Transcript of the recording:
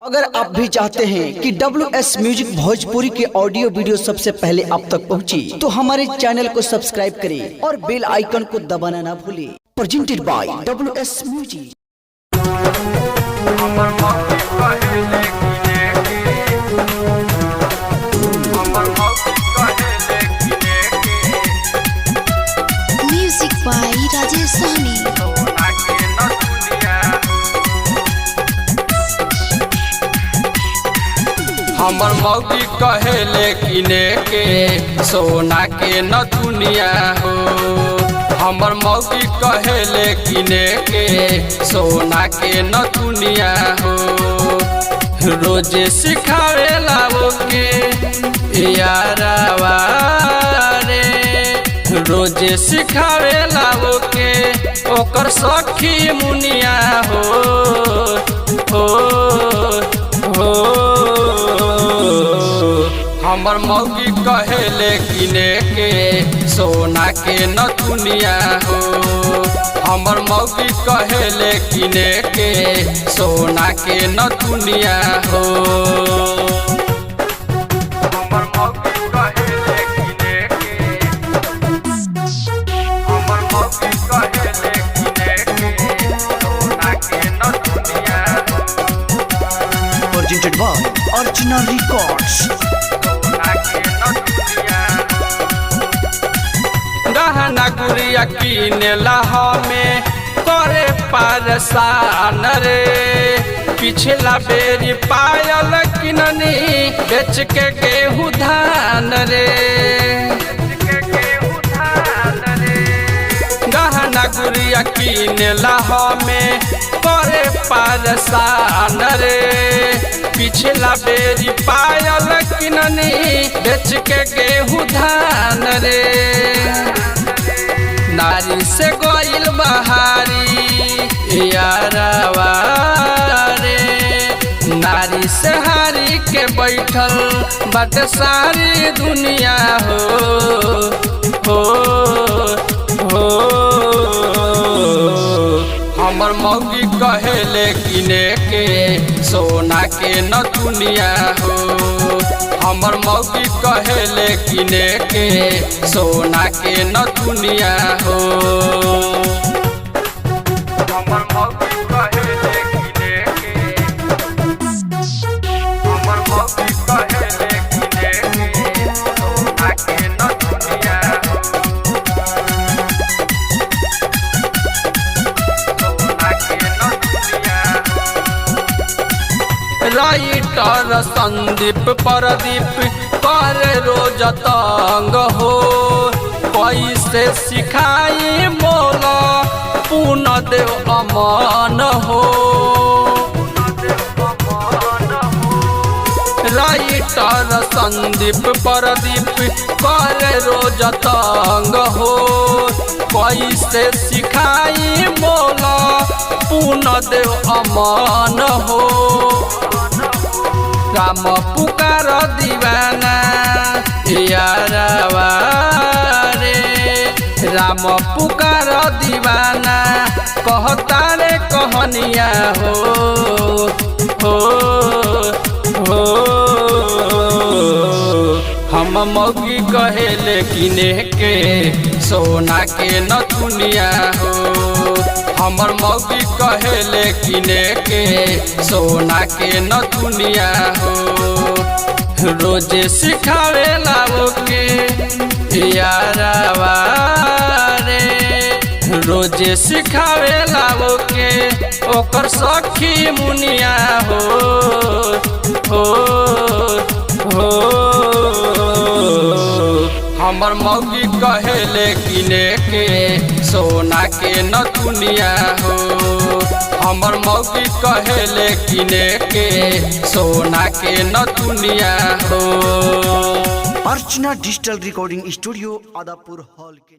अगर आप भी चाहते हैं कि WS म्यूजिक भोजपुरी के ऑडियो वीडियो सबसे पहले आप तक पहुंचे, तो हमारे चैनल को सब्सक्राइब करें और बेल आइकन को दबाना ना भूलें। Presented by WS music. Music by Rajesh Sahni. हमर मौगी कहेले किने के सोना के न दुनिया हो। हमर मौगी कहेले किने के सोना के न दुनिया हो। रोजे सिखावे लाओ के यारावा रे, रोजे सिखावे लाओ के ओकर सखी मुनिया हो हो हो। हमर मौगी कहेले किने के सोना के न दुनिया हो। हमर मौगी कहेले किने के सोना के न दुनिया हो। हमर मौगी कहेले किने के, हमर मौगी कहेले किने के सोना के न दुनिया हो। Presented by Archana records. गहना गुड़िया किनेला हमें करे परेशान रे। पिछला बेरी पायल किननी बेच के गेहूँ धान रे। गहना गुड़िया किनेला हमें करे परेशान रे। पिछला बेरी पायल किननी बेच के गेहूँ धान रे। नारी से गोइल बहारी यारावा रे, नारी से हारी के बैठल बट सारी दुनिया हो हो हो। हमर मौगी कहेले किने के सोना के न दुनिया हो। हमर मौगी कहेले किने के सोना के न दुनिया हो। हमर मौगी कहेले किने के, हमर मौगी कहेले किने के सोना के न दुनिया हो। राइटर संदीप प्रदीप कर रोज तंग हो। कैसे सिखाई बोला पुनः देव अमान हो। राइटर संदीप प्रदीप कर रोज तंग हो। कैसे सिखाई बोला पुनः देव अमान हो। राम पुकार दीवाना यारावा रे, राम पुकार दीवाना कहता रे कहनिया हो हो हो। हम मौगी कहेले किने के सोना के न दुनिया हो। हमर मौगी कहेले किने के सोना के न दुनिया हो। रोजे सिखावे लाओ के यारावा रे, रोजे सिखावे लाओ के ओकर सखी मुनिया हो हो हो। हमर मौगी कहेले किने के सोना के न दुनिया हो। हमर मौगी कहेले किने के सोना के न दुनिया हो। Archana digital recording studio Adapur hall के